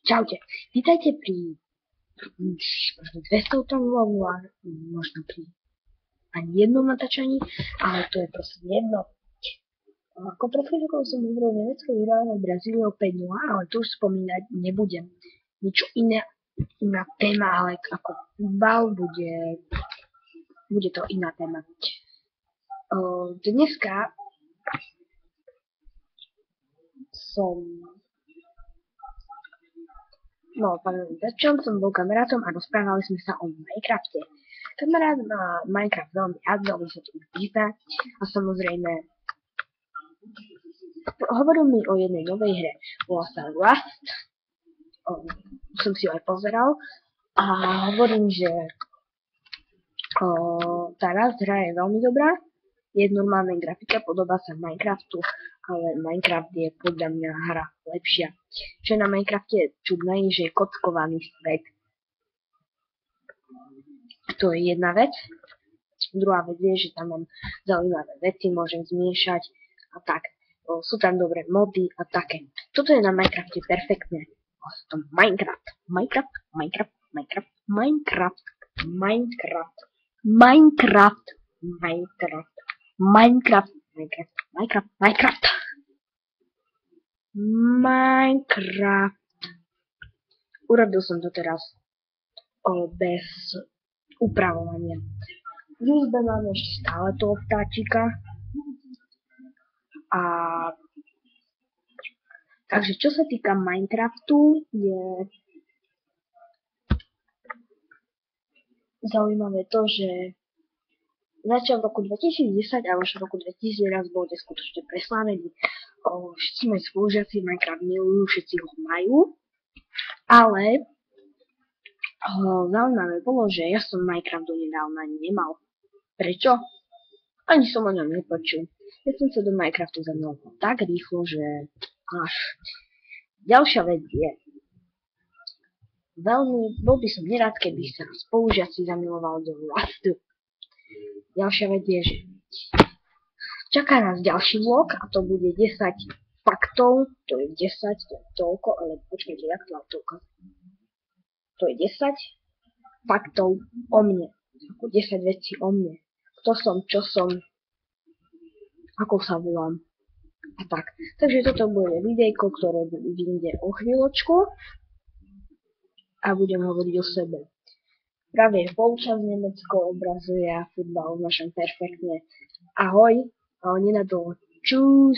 Čaute, vítajte pri možno 200 vlogu a možno pri ani jednom natáčaní, ale to je proste jedno. Ako pred chvíľkou som hovoril, Nemecko vyhrálo Brazíliou 5-0, ale to už spomínať nebudem. Niečo iná téma, ale ako futbal bude to iná téma. Dneska som začal som bol kamarátom a rozprávali sme sa o Minecrafte. Kamarát má Minecraft veľmi rád, veľmi sa tu vyzná a samozrejme hovoril mi o jednej novej hre, volá sa Rust. Som si ju aj pozeral a hovorím, že tá Rust hra je veľmi dobrá, je normálnej grafika, podobá sa Minecraftu, ale Minecraft je podľa mňa hra lepšia. Čo je na Minecrafte je čudné, že je kockovaný svet. To je jedna vec. Druhá vec je, že tam mám zaujímavé veci, môžem zmiešať a tak. Sú tam dobré mody a také. Toto je na Minecrafte perfektné. Minecraft. Urobil som to teraz bez upravovania. V izbe máme ešte stále toho vtáčika. Takže čo sa týka Minecraftu, je zaujímavé to, že začal v roku 2010 a už v roku 2011 bol neskutočne preslávený. Všetci moji spolužiaci Minecraft milujú, všetci ho majú, ale zaujímavé bolo, že ja som Minecraft donedávna nemal. Prečo? Ani som o ňom nepočul. Ja som sa do Minecraftu zamiloval tak rýchlo, že až. Ďalšia vec je, bol by som nerád, keby sa spolužiaci zamiloval do Rustu. Ďalšia vec je, že čaká nás ďalší vlog a to bude 10 faktov, to je 10, to je toľko, ale počkajte, jak to mám toľko? To je 10 faktov o mne, ako 10 vecí o mne. Kto som, čo som, ako sa volám a tak. Takže toto bude videjko, ktoré vyjde o chvíľočku a budem hovoriť o sebe. Práve polčas Nemecko obrazuje a futbal v našom perfektne. Ahoj, ale nenadolo. Čus.